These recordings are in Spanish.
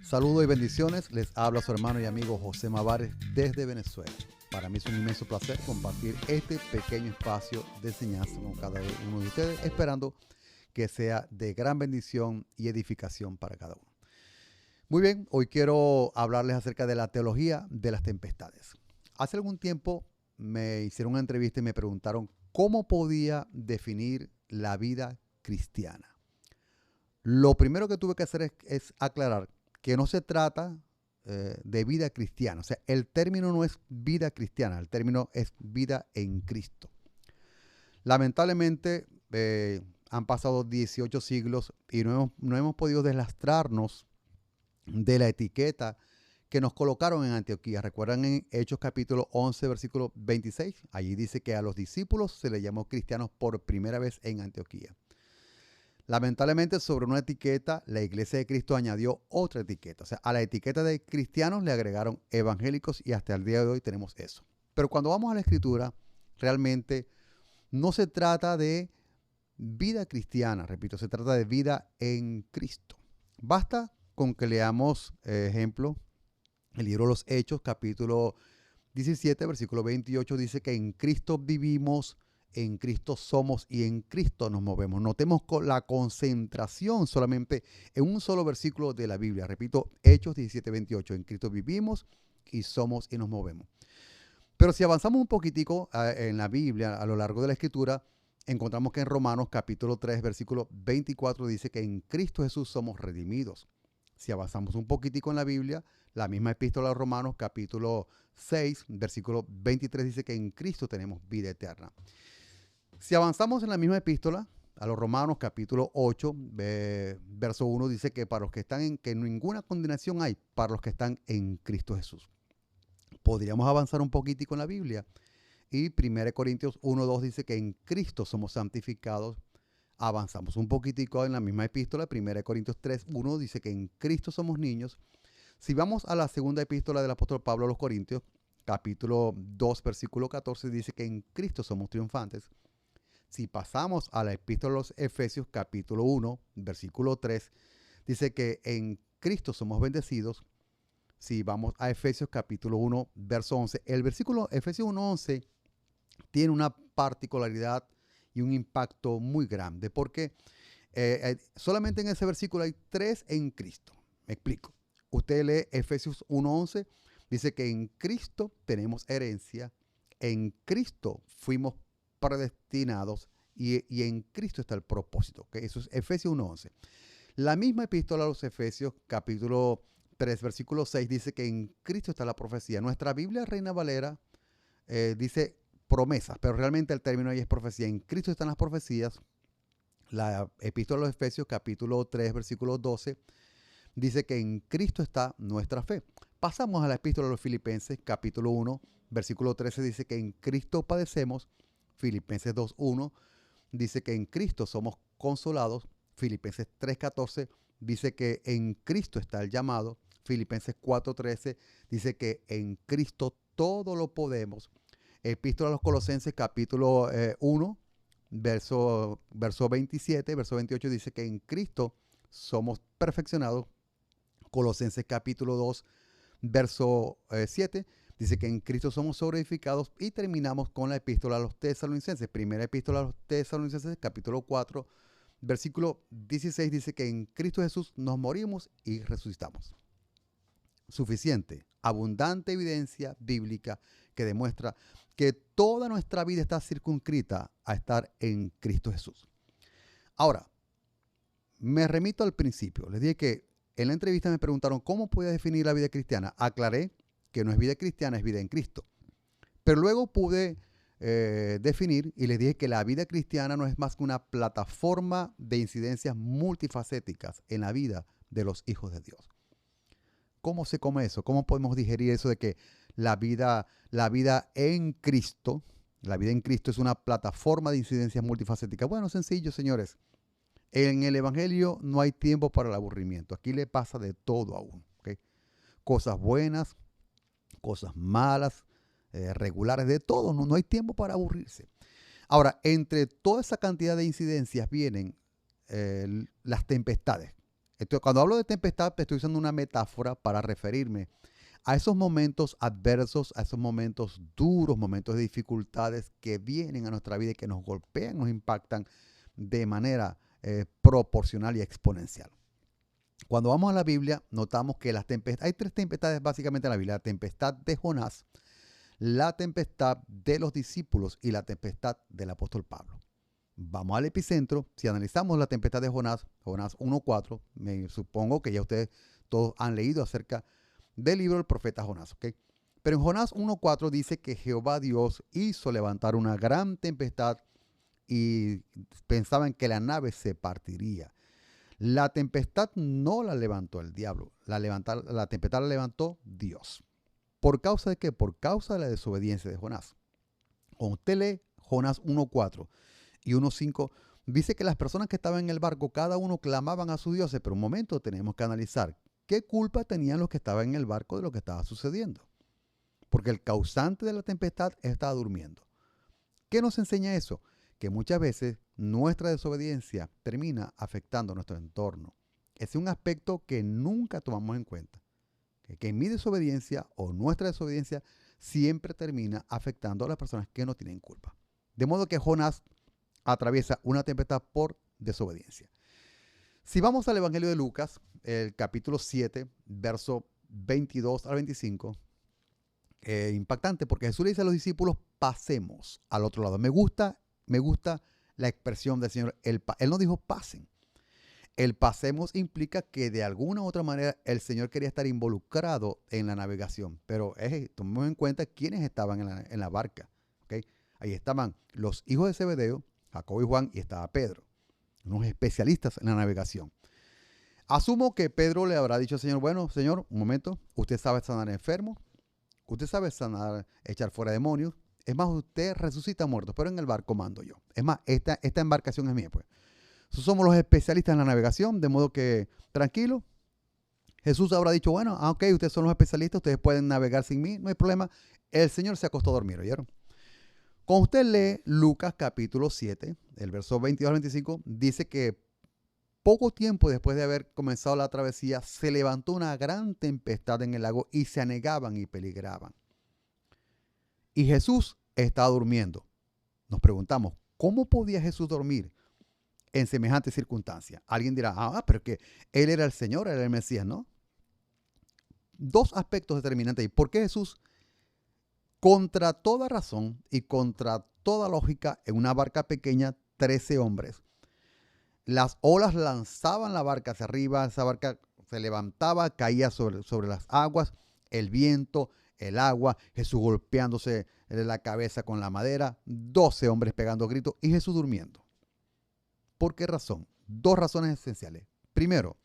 Saludos y bendiciones. Les habla su hermano y amigo José Mavares desde Venezuela. Para mí es un inmenso placer compartir este pequeño espacio de enseñanza con cada uno de ustedes, esperando que sea de gran bendición y edificación para cada uno. Muy bien, hoy quiero hablarles acerca de la teología de las tempestades. Hace algún tiempo me hicieron una entrevista y me preguntaron cómo podía definir la vida cristiana. Lo primero que tuve que hacer es aclarar que no se trata de vida cristiana. O sea, el término no es vida cristiana, el término es vida en Cristo. Lamentablemente han pasado 18 siglos y no hemos podido deslastrarnos de la etiqueta que nos colocaron en Antioquía. ¿Recuerdan en Hechos capítulo 11, versículo 26? Allí dice que a los discípulos se les llamó cristianos por primera vez en Antioquía. Lamentablemente, sobre una etiqueta, la Iglesia de Cristo añadió otra etiqueta. O sea, a la etiqueta de cristianos le agregaron evangélicos y hasta el día de hoy tenemos eso. Pero cuando vamos a la Escritura, realmente no se trata de vida cristiana, repito, se trata de vida en Cristo. Basta con que leamos, ejemplo, el libro de los Hechos, capítulo 17, versículo 28, dice que en Cristo vivimos, en Cristo somos y en Cristo nos movemos. Notemos la concentración solamente en un solo versículo de la Biblia. Repito, Hechos 17, 28. En Cristo vivimos y somos y nos movemos. Pero si avanzamos un poquitico en la Biblia, a lo largo de la Escritura, encontramos que en Romanos capítulo 3, versículo 24 dice que en Cristo Jesús somos redimidos. Si avanzamos un poquitico en la Biblia, la misma epístola de Romanos capítulo 6, versículo 23 dice que en Cristo tenemos vida eterna. Si avanzamos en la misma epístola, a los Romanos capítulo 8, verso 1 dice que para los que están que ninguna condenación hay para los que están en Cristo Jesús. Podríamos avanzar un poquitico en la Biblia y 1 Corintios 1, 2 dice que en Cristo somos santificados. Avanzamos un poquitico en la misma epístola, 1 Corintios 3, 1 dice que en Cristo somos niños. Si vamos a la segunda epístola del apóstol Pablo a los Corintios, capítulo 2, versículo 14 dice que en Cristo somos triunfantes. Si pasamos a la epístola de los Efesios, capítulo 1, versículo 3, dice que en Cristo somos bendecidos. Si vamos a Efesios, capítulo 1, verso 11, el versículo Efesios 1, 11 tiene una particularidad y un impacto muy grande, porque solamente en ese versículo hay 3 en Cristo. Me explico. Usted lee Efesios 1, 11, dice que en Cristo tenemos herencia, en Cristo fuimos predestinados y en Cristo está el propósito. ¿Okay? Eso es Efesios 1:11. La misma epístola a los Efesios, capítulo 3, versículo 6, dice que en Cristo está la profecía. Nuestra Biblia Reina Valera dice promesas, pero realmente el término ahí es profecía. En Cristo están las profecías. La epístola a los Efesios, capítulo 3, versículo 12, dice que en Cristo está nuestra fe. Pasamos a la epístola a los Filipenses, capítulo 1, versículo 13, dice que en Cristo padecemos. Filipenses 2.1 dice que en Cristo somos consolados. Filipenses 3.14 dice que en Cristo está el llamado. Filipenses 4.13 dice que en Cristo todo lo podemos. Epístola a los Colosenses capítulo 1, verso 27, verso 28 dice que en Cristo somos perfeccionados. Colosenses capítulo 2, verso 7 dice que en Cristo somos sobreedificados y terminamos con la epístola a los tesalonicenses. Primera epístola a los tesalonicenses, capítulo 4, versículo 16 dice que en Cristo Jesús nos morimos y resucitamos. Suficiente, abundante evidencia bíblica que demuestra que toda nuestra vida está circunscrita a estar en Cristo Jesús. Ahora, me remito al principio. Les dije que en la entrevista me preguntaron cómo podía definir la vida cristiana. Aclaré que no es vida cristiana, es vida en Cristo. Pero luego pude definir y les dije que la vida cristiana no es más que una plataforma de incidencias multifacéticas en la vida de los hijos de Dios. ¿Cómo se come eso? ¿Cómo podemos digerir eso de que la vida en Cristo, la vida en Cristo es una plataforma de incidencias multifacéticas? Bueno, sencillo, señores. En el Evangelio no hay tiempo para el aburrimiento. Aquí le pasa de todo a uno. ¿Okay? Cosas buenas, cosas malas, regulares, de todo. No hay tiempo para aburrirse. Ahora, entre toda esa cantidad de incidencias vienen las tempestades. Entonces, cuando hablo de tempestad, estoy usando una metáfora para referirme a esos momentos adversos, a esos momentos duros, momentos de dificultades que vienen a nuestra vida y que nos golpean, nos impactan de manera proporcional y exponencial. Cuando vamos a la Biblia, notamos que hay tres tempestades básicamente en la Biblia: la tempestad de Jonás, la tempestad de los discípulos y la tempestad del apóstol Pablo. Vamos al epicentro. Si analizamos la tempestad de Jonás, Jonás 1.4, me supongo que ya ustedes todos han leído acerca del libro del profeta Jonás, ¿ok? Pero en Jonás 1.4 dice que Jehová Dios hizo levantar una gran tempestad y pensaban que la nave se partiría. La tempestad no la levantó el diablo, la tempestad la levantó Dios. ¿Por causa de qué? Por causa de la desobediencia de Jonás. Cuando usted lee Jonás 1.4 y 1.5, dice que las personas que estaban en el barco, cada uno clamaban a su Dios, pero un momento tenemos que analizar qué culpa tenían los que estaban en el barco de lo que estaba sucediendo. Porque el causante de la tempestad estaba durmiendo. ¿Qué nos enseña eso? Que muchas veces nuestra desobediencia termina afectando nuestro entorno. Ese es un aspecto que nunca tomamos en cuenta. Que mi desobediencia o nuestra desobediencia siempre termina afectando a las personas que no tienen culpa. De modo que Jonás atraviesa una tempestad por desobediencia. Si vamos al Evangelio de Lucas, el capítulo 7, verso 22 al 25, impactante porque Jesús le dice a los discípulos: pasemos al otro lado. Me gusta la expresión del Señor. Él no dijo pasen. El pasemos implica que de alguna u otra manera el Señor quería estar involucrado en la navegación. Pero tomemos en cuenta quiénes estaban en la barca. ¿Okay? Ahí estaban los hijos de Zebedeo, Jacobo y Juan, y estaba Pedro, unos especialistas en la navegación. Asumo que Pedro le habrá dicho al Señor: bueno, Señor, un momento, usted sabe sanar enfermos, usted sabe sanar, echar fuera demonios. Es más, usted resucita muertos, pero en el barco mando yo. Es más, esta embarcación es mía, pues. Somos los especialistas en la navegación, de modo que tranquilo. Jesús habrá dicho: bueno, ok, ustedes son los especialistas, ustedes pueden navegar sin mí, no hay problema. El Señor se acostó a dormir, ¿oyeron? Cuando usted lee Lucas capítulo 7, el verso 22 al 25, dice que poco tiempo después de haber comenzado la travesía, se levantó una gran tempestad en el lago y se anegaban y peligraban. Y Jesús estaba durmiendo. Nos preguntamos, ¿cómo podía Jesús dormir en semejante circunstancia? Alguien dirá: pero que Él era el Señor, era el Mesías, ¿no? Dos aspectos determinantes ahí. ¿Por qué Jesús, contra toda razón y contra toda lógica, en una barca pequeña, 13 hombres? Las olas lanzaban la barca hacia arriba, esa barca se levantaba, caía sobre las aguas, el viento, el agua, Jesús golpeándose la cabeza con la madera, 12 hombres pegando gritos y Jesús durmiendo. ¿Por qué razón? Dos razones esenciales. Primero,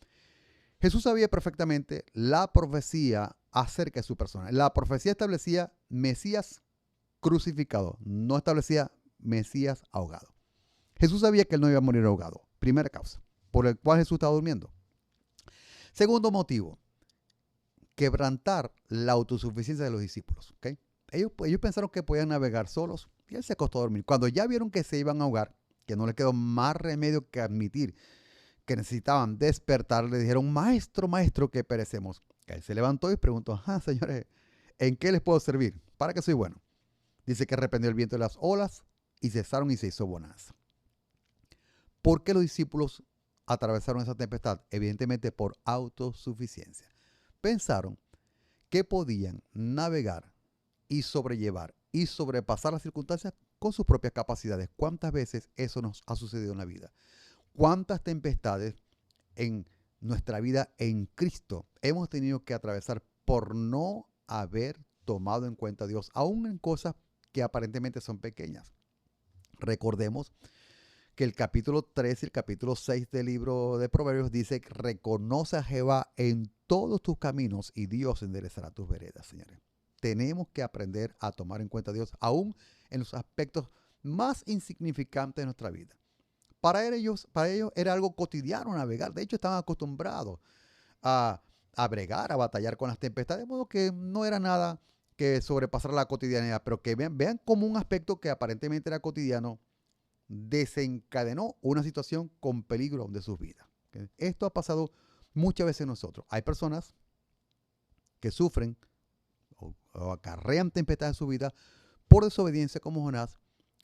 Jesús sabía perfectamente la profecía acerca de su persona. La profecía establecía Mesías crucificado, no establecía Mesías ahogado. Jesús sabía que él no iba a morir ahogado. Primera causa por el cual Jesús estaba durmiendo. Segundo motivo, quebrantar la autosuficiencia de los discípulos. ¿Okay? Ellos pensaron que podían navegar solos y él se acostó a dormir. Cuando ya vieron que se iban a ahogar, que no les quedó más remedio que admitir que necesitaban despertar, le dijeron: maestro, maestro, que perecemos. Él se levantó y preguntó: señores, ¿en qué les puedo servir? ¿Para qué soy bueno? Dice que reprendió el viento de las olas y cesaron y se hizo bonanza. ¿Por qué los discípulos atravesaron esa tempestad? Evidentemente por autosuficiencia. Pensaron que podían navegar y sobrellevar y sobrepasar las circunstancias con sus propias capacidades. ¿Cuántas veces eso nos ha sucedido en la vida? ¿Cuántas tempestades en nuestra vida en Cristo hemos tenido que atravesar por no haber tomado en cuenta a Dios, aún en cosas que aparentemente son pequeñas? Recordemos que el capítulo 3 y el capítulo 6 del libro de Proverbios dice: reconoce a Jehová en todos tus caminos y Dios enderezará tus veredas, señores. Tenemos que aprender a tomar en cuenta a Dios, aún en los aspectos más insignificantes de nuestra vida. Para ellos era algo cotidiano navegar. De hecho, estaban acostumbrados a bregar, a batallar con las tempestades, de modo que no era nada que sobrepasara la cotidianidad, pero que vean como un aspecto que aparentemente era cotidiano, desencadenó una situación con peligro de sus vidas. ¿Ok? Esto ha pasado muchas veces en nosotros. Hay personas que sufren o acarrean tempestades en su vida por desobediencia como Jonás.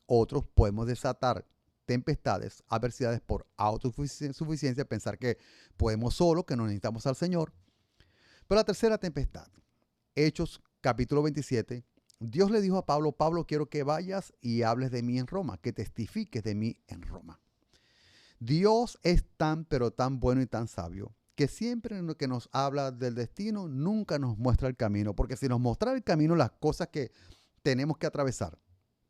Otros podemos desatar tempestades, adversidades por autosuficiencia, pensar que podemos solo, que no necesitamos al Señor. Pero la tercera tempestad, Hechos capítulo 27, Dios le dijo a Pablo, Pablo, quiero que vayas y hables de mí en Roma, que testifiques de mí en Roma. Dios es tan, pero tan bueno y tan sabio, que siempre en lo que nos habla del destino, nunca nos muestra el camino, porque si nos mostrara el camino, las cosas que tenemos que atravesar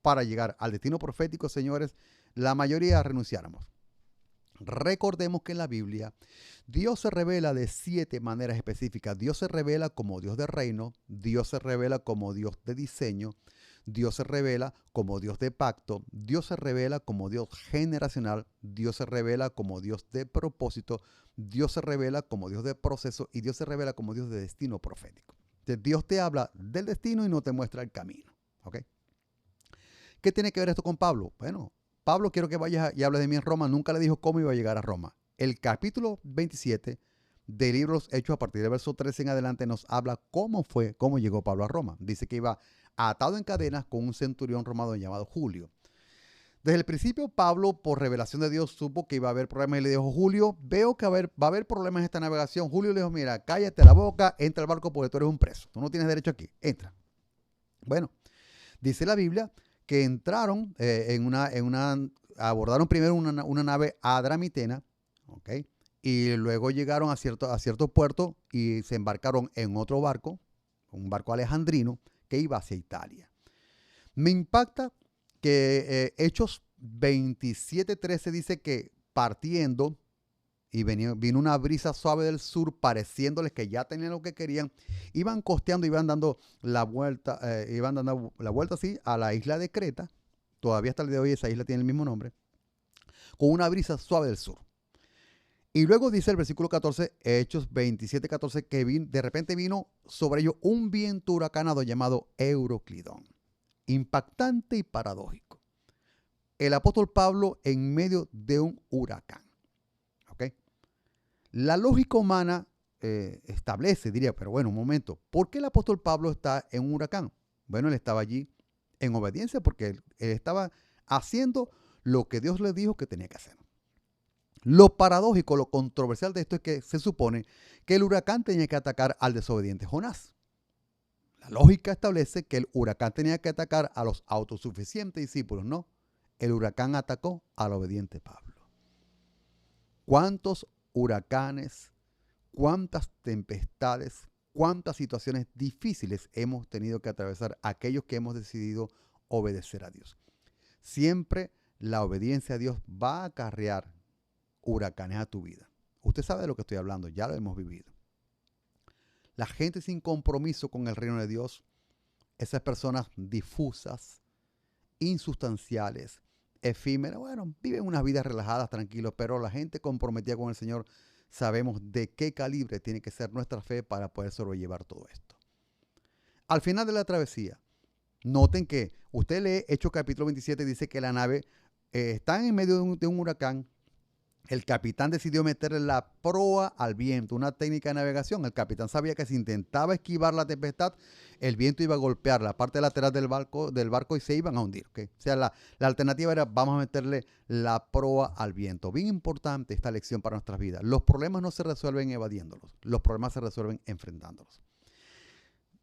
para llegar al destino profético, señores, la mayoría renunciáramos. Recordemos que en la Biblia Dios se revela de 7 maneras específicas. Dios se revela como Dios de reino, Dios se revela como Dios de diseño, Dios se revela como Dios de pacto, Dios se revela como Dios generacional, Dios se revela como Dios de propósito, Dios se revela como Dios de proceso y Dios se revela como Dios de destino profético. Entonces, Dios te habla del destino y no te muestra el camino. ¿Ok? ¿Qué tiene que ver esto con Pablo? Bueno, Pablo, quiero que vayas y hables de mí en Roma. Nunca le dijo cómo iba a llegar a Roma. El capítulo 27 del libro Los Hechos, a partir del verso 13 en adelante, nos habla cómo llegó Pablo a Roma. Dice que iba atado en cadenas con un centurión romano llamado Julio. Desde el principio, Pablo, por revelación de Dios, supo que iba a haber problemas y le dijo, Julio, veo que va a haber problemas en esta navegación. Julio le dijo, mira, cállate la boca, entra al barco porque tú eres un preso. Tú no tienes derecho aquí, entra. Bueno, dice la Biblia que entraron abordaron primero una nave adramitena, ¿ok? Y luego llegaron a cierto puerto y se embarcaron en otro barco, un barco alejandrino, que iba hacia Italia. Me impacta que Hechos 27:13 dice que partiendo y vino una brisa suave del sur, pareciéndoles que ya tenían lo que querían, iban costeando, iban dando la vuelta así a la isla de Creta. Todavía hasta el día de hoy esa isla tiene el mismo nombre, con una brisa suave del sur. Y luego dice el versículo 14, Hechos 27:14, que de repente vino sobre ellos un viento huracanado llamado Euroclidón. Impactante y paradójico. El apóstol Pablo en medio de un huracán. ¿Ok? La lógica humana establece, diría, pero bueno, un momento, ¿por qué el apóstol Pablo está en un huracán? Bueno, él estaba allí en obediencia porque él estaba haciendo lo que Dios le dijo que tenía que hacer. Lo paradójico, lo controversial de esto es que se supone que el huracán tenía que atacar al desobediente Jonás. La lógica establece que el huracán tenía que atacar a los autosuficientes discípulos, no. El huracán atacó al obediente Pablo. ¿Cuántos huracanes, cuántas tempestades, cuántas situaciones difíciles hemos tenido que atravesar aquellos que hemos decidido obedecer a Dios? Siempre la obediencia a Dios va a acarrear huracanes a tu vida. Usted sabe de lo que estoy hablando, ya lo hemos vivido. La gente sin compromiso con el reino de Dios, esas personas difusas, insustanciales, efímeras, bueno, viven unas vidas relajadas, tranquilos, pero la gente comprometida con el Señor, sabemos de qué calibre tiene que ser nuestra fe para poder sobrellevar todo esto. Al final de la travesía, noten que usted lee Hechos capítulo 27, dice que la nave está en medio de un huracán. El capitán decidió meterle la proa al viento, una técnica de navegación. El capitán sabía que si intentaba esquivar la tempestad, el viento iba a golpear la parte lateral del barco y se iban a hundir. ¿Okay? O sea, la alternativa era vamos a meterle la proa al viento. Bien importante esta lección para nuestras vidas. Los problemas no se resuelven evadiéndolos, los problemas se resuelven enfrentándolos.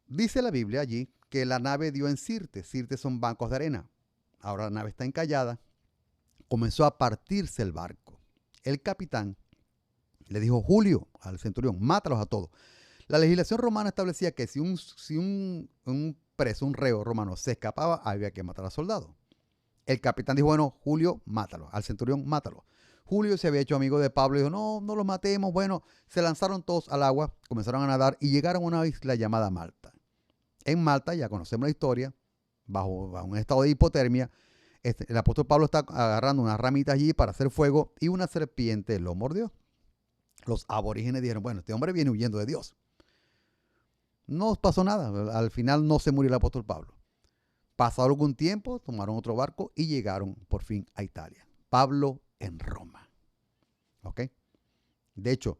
Dice la Biblia allí que la nave dio en Sirte. Sirte son bancos de arena. Ahora la nave está encallada. Comenzó a partirse el barco. El capitán le dijo, Julio, al centurión, mátalos a todos. La legislación romana establecía que si un preso, un reo romano se escapaba, había que matar al soldado. El capitán dijo, bueno, Julio, mátalo. Al centurión, mátalo. Julio se había hecho amigo de Pablo y dijo, no lo matemos. Bueno, se lanzaron todos al agua, comenzaron a nadar y llegaron a una isla llamada Malta. En Malta, ya conocemos la historia, bajo un estado de hipotermia, el apóstol Pablo está agarrando unas ramitas allí para hacer fuego y una serpiente lo mordió. Los aborígenes dijeron, bueno, este hombre viene huyendo de Dios. No pasó nada, al final no se murió el apóstol Pablo. Pasado algún tiempo, tomaron otro barco y llegaron por fin a Italia. Pablo en Roma. ¿Ok? De hecho,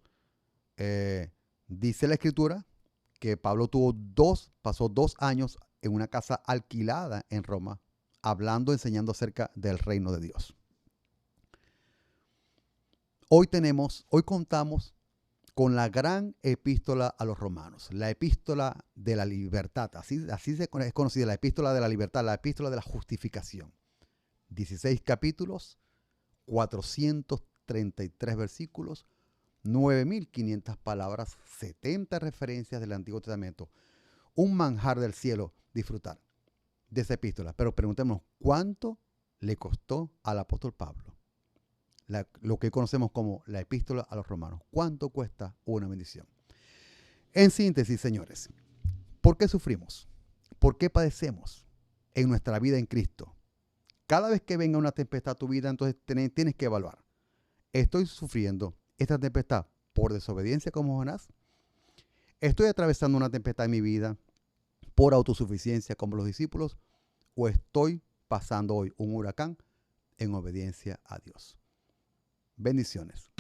dice la escritura que Pablo pasó 2 años en una casa alquilada en Roma, hablando, enseñando acerca del reino de Dios. Hoy contamos con la gran epístola a los romanos, la epístola de la libertad, así es conocida, la epístola de la libertad, la epístola de la justificación. 16 capítulos, 433 versículos, 9.500 palabras, 70 referencias del Antiguo Testamento. Un manjar del cielo disfrutar de esa epístola. Pero preguntémonos, ¿cuánto le costó al apóstol Pablo? Lo que conocemos como la epístola a los romanos. ¿Cuánto cuesta una bendición? En síntesis, señores, ¿por qué sufrimos? ¿Por qué padecemos en nuestra vida en Cristo? Cada vez que venga una tempestad a tu vida, entonces tienes que evaluar. ¿Estoy sufriendo esta tempestad por desobediencia como Jonás? ¿Estoy atravesando una tempestad en mi vida por autosuficiencia como los discípulos? ¿O estoy pasando hoy un huracán en obediencia a Dios? Bendiciones.